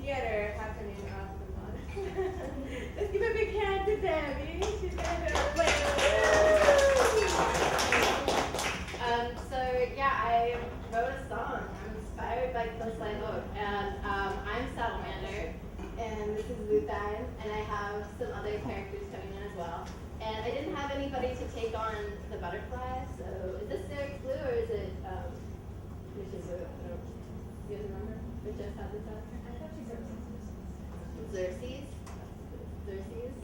theater happening off the month. Let's give a big hand to Debbie. She's going to play. So yeah, I wrote a song. I'm inspired by Coastline Oak, and I'm Salamander, and this is Lupine, and I have some other characters coming in as well. And I didn't have anybody to take on the butterfly, so is this Eric's Blue or is it Rich's Blue? I don't know. Do you guys remember? Rich just had this up? I thought she said Xerxes. Xerxes.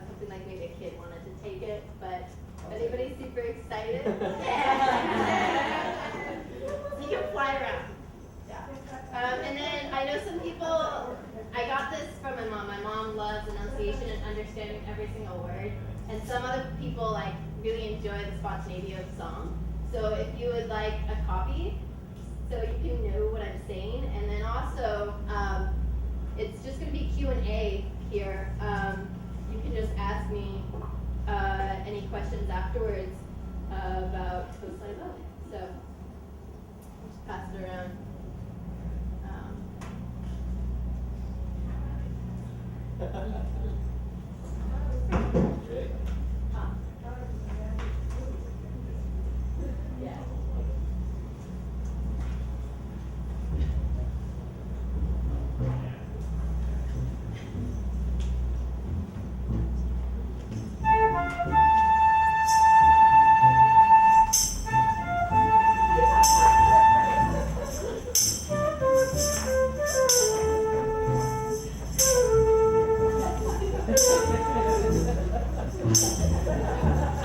Something like maybe a kid wanted to take it, but anybody super excited? You can fly around. Yeah. And then I know some people, I got this from my mom. My mom loves enunciation and understanding every single word. And some other people like really enjoy the spontaneity of the song. So if you would like a copy, so you can know what I'm saying. And then also, it's just going to be Q&A here. You can just ask me any questions afterwards about Coastline Oak. So I'll just pass it around. Okay. Yeah.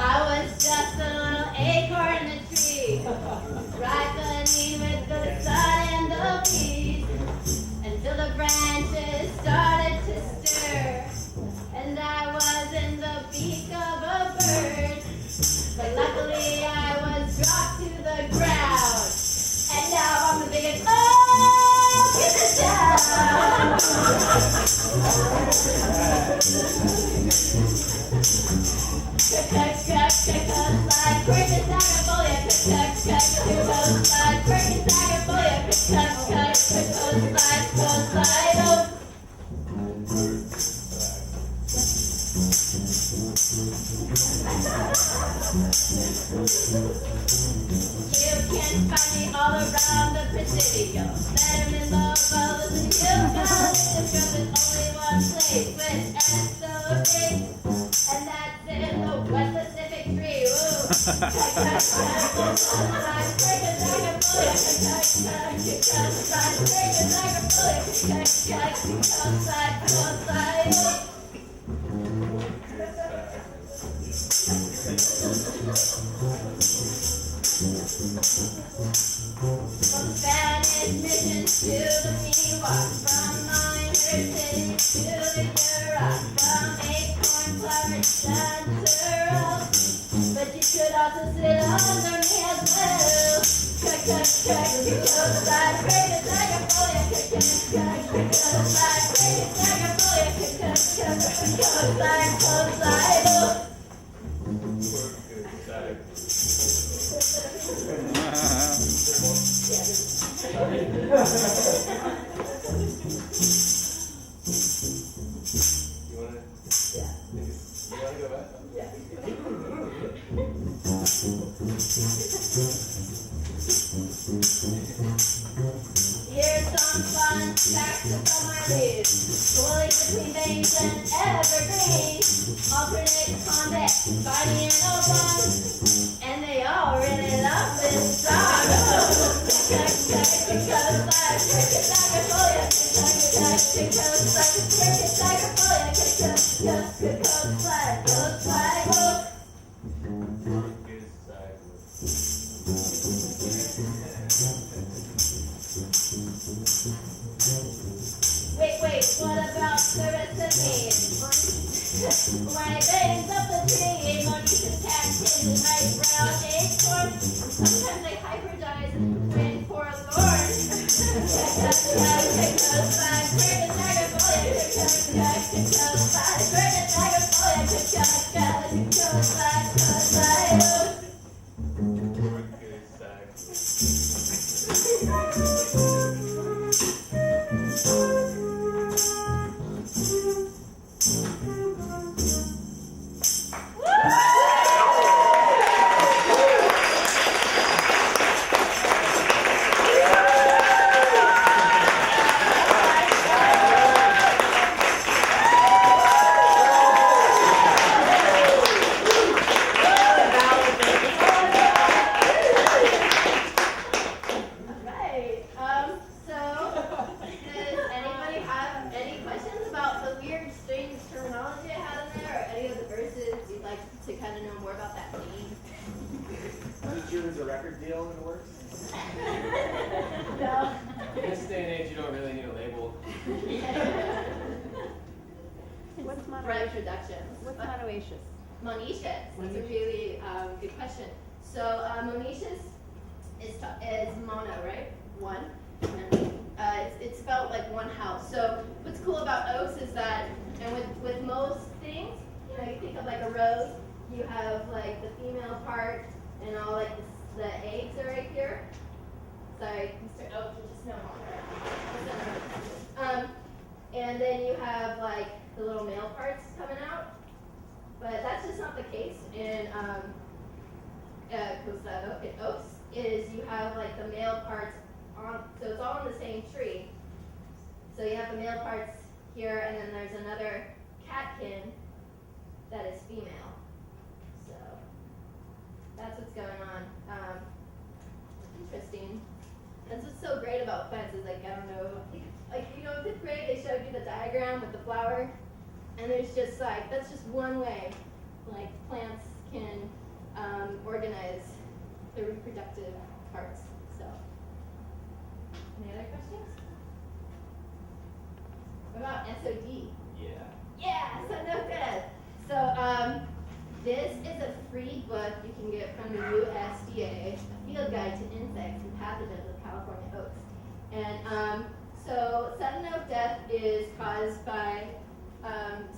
I was just a little acorn in the tree, ripening with the sun and the bees, until the branches started to stir, and I was in the beak of a bird. But luckily I was dropped to the ground, and now I'm the biggest oak in the town. Quercus Agrifolia, Quercus Agrifolia, You can find me all around the Presidio, Letterman, Lobos, and eucalyptus. There's only one place with so big, and that's in the West Pacific tree. From Spanish mission to the Miwok, from Nursery to the Yurok, from acorn flower chanterelles. But you could also sit under me as well. Quercus Agrifolia, Quercus Agrifolia. Here's some fun facts about my leaves. Woolly between veins and evergreen. Alternate convex, spiny and oblong. And they all really love this song. Wait, what about the rest of me? When I raise up the tree, monkeys attack in my brown acorn. Sometimes I hybridize when for a thorn. record deal in the works? No. In this day and age, you don't really need a label. What's Right monoecious? introductions. What's What? monoecious? Monoecious. That's a really good question. So monoecious is mono, right? One. And, it's about like one house. So what's cool about oaks is that, and with most things, you know, you think of like a rose, you have like the female part and all like the eggs are right here. Sorry, Mr. Oak, you just no longer. And then you have like the little male parts coming out. But that's just not the case in Costa oaks. Is you have like the male parts on, so it's all in the same tree. So you have the male parts here, and then there's another catkin that is female. So that's what's going on. Interesting. That's what's so great about plants is like, I don't know, like you know, in fifth grade they showed you the diagram with the flower, and there's just like, that's just one way like plants can organize the reproductive parts. So, any other questions? What about SOD? Yeah. Yeah, so no good. So this is a free book you can get from the USDA, a field guide to insects and pathogens of California oaks. And so sudden oak death is caused by,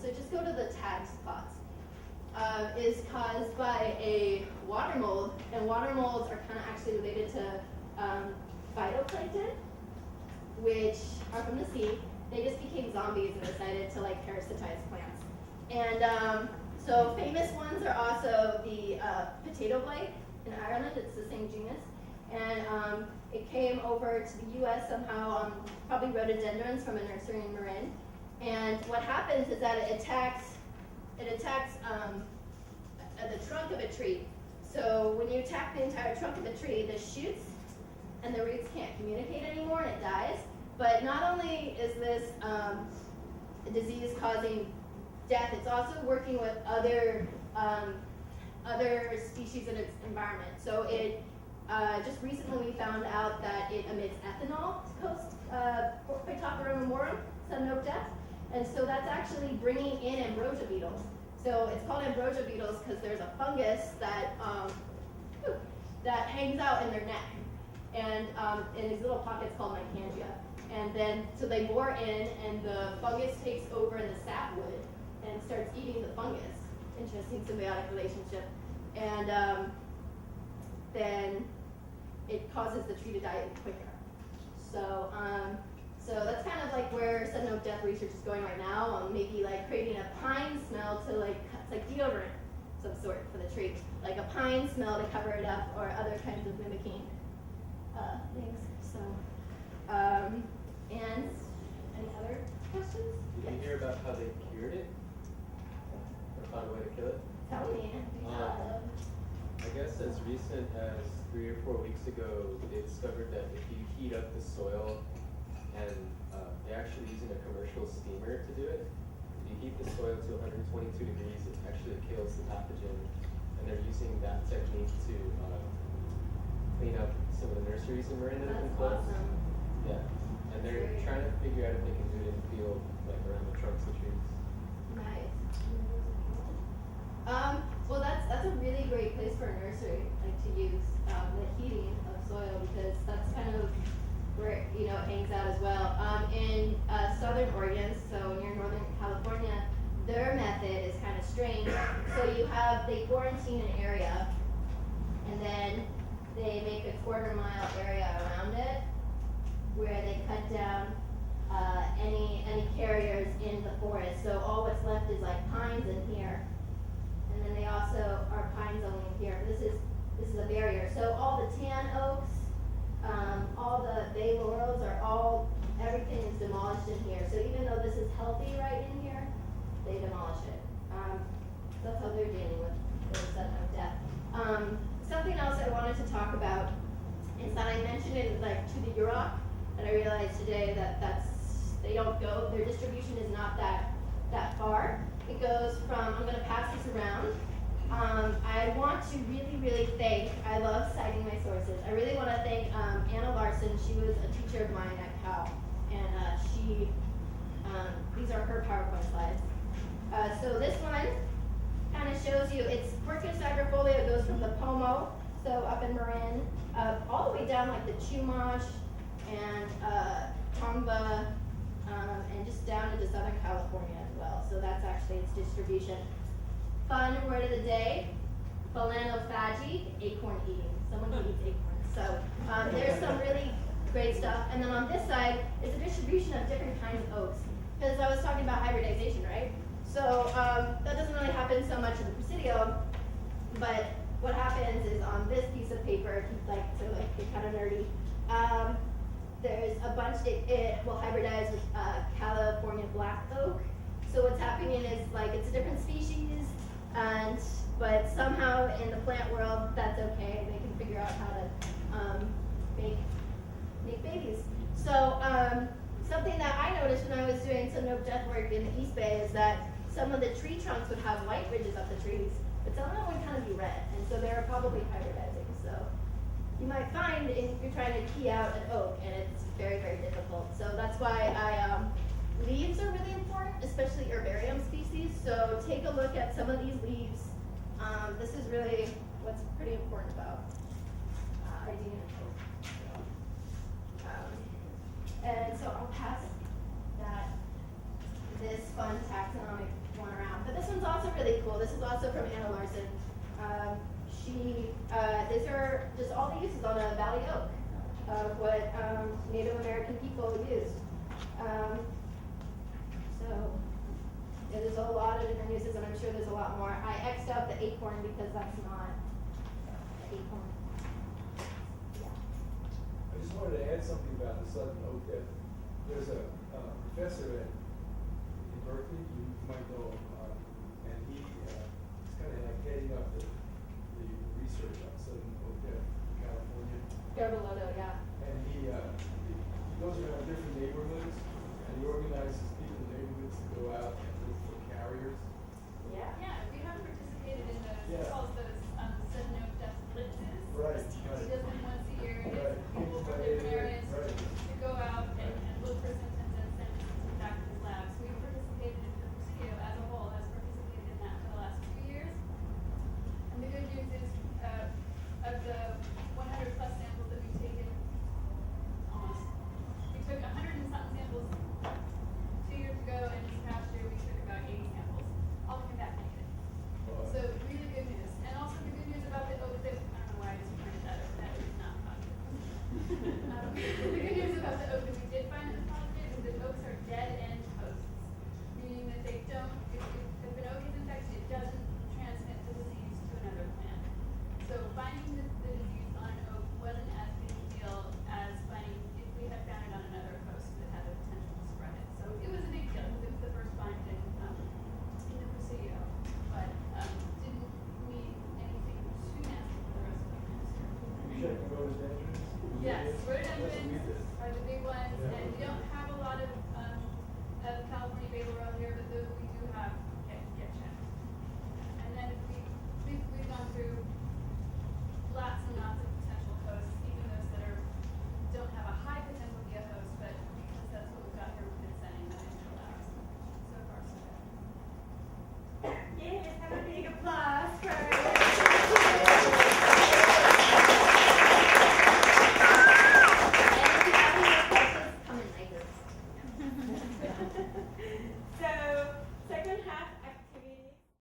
so just go to the tagged spots, is caused by a water mold, and water molds are kind of actually related to phytoplankton, which are from the sea. They just became zombies and decided to like parasitize plants. And so famous ones are also the potato blight in Ireland. It's the same genus. And it came over to the U.S. somehow on probably rhododendrons from a nursery in Marin. And what happens is that it attacks the trunk of a tree. So when you attack the entire trunk of a tree, the shoots and the roots can't communicate anymore and it dies. But not only is this a disease causing death, it's also working with other species in its environment. So it just recently we found out that it emits ethanol to Phytophthora mimorum, sudden oak death. And so that's actually bringing in ambrosia beetles. So it's called ambrosia beetles because there's a fungus that that hangs out in their neck, and in these little pockets called mycangia. And then so they bore in, and the fungus takes over in the sapwood and starts eating the fungus. Interesting symbiotic relationship. And then it causes the tree to die quicker. So so that's kind of like where sudden oak death research is going right now, maybe like creating a pine smell to like, it's like deodorant of some sort for the tree, like a pine smell to cover it up, or other kinds of mimicking things. So, and any other questions? Did you hear about how they cured it? Or found a way to kill it? Tell me. I guess as recent as 3 or 4 weeks ago, they discovered that if you heat up the soil, and they're actually using a commercial steamer to do it. If you heat the soil to 122 degrees, it actually kills the pathogen. And they're using that technique to clean up some of the nurseries in Marin that have been closed. Awesome. Yeah. And they're trying to figure out if they can do it in the field, like around the trunks of trees. Nice. Well, that's a really great place for a nursery, like to use the heating of soil, because that's kind of where it hangs out as well. In southern Oregon, so near Northern California, their method is kind of strange. So they quarantine an area, and then they make a quarter-mile area around it, where they cut down any carriers in the forest. So all what's left is like pines in here, and then they also are pines only in here. This is a barrier. So all the tan oaks, all the bay laurels everything is demolished in here. So even though this is healthy right in here, they demolish it. That's how they're dealing with the sudden oak death. Something else I wanted to talk about is that I mentioned it like to the Yurok, and I realized today that their distribution is not that far. It goes from, I'm going to pass this around. I want to really thank, I love citing my sources. I really want to thank Anna Larson. She was a teacher of mine at Cal. And these are her PowerPoint slides. So this one kind of shows you, it's Quercus Agrifolia. It goes from the Pomo, so up in Marin, all the way down like the Chumash and Tomba, and just down into Southern California as well. So that's actually its distribution. Fun word of the day, phalanophagy, acorn eating. Someone who eats acorns. So there's some really great stuff. And then on this side is a distribution of different kinds of oaks. Because I was talking about hybridization, right? So that doesn't really happen so much in the Presidio, but what happens is on this piece of paper, get kind of nerdy, there's a bunch, it will hybridize with California black oak. So what's happening is it's a different species, but somehow in the plant world, that's okay. They can figure out how to make babies. So something that I noticed when I was doing some oak death work in the East Bay is that some of the tree trunks would have white ridges up the trees, but some of them would kind of be red, and so they're probably hybridizing. So you might find if you're trying to key out an oak, and it's very difficult. So that's why leaves are really important, especially herbarium species. So take a look at some of these leaves. This is really what's pretty important about ID an oak. And so I'll pass this fun taxonomic one around. But this one's also really cool. This is also from Anna Larson. These are just all the uses on a valley oak of what Native American people used. There's a lot of different uses, and I'm sure there's a lot more. I X'd out the acorn because that's not the acorn. Yeah. I just wanted to add something about the southern oak. That there's a professor at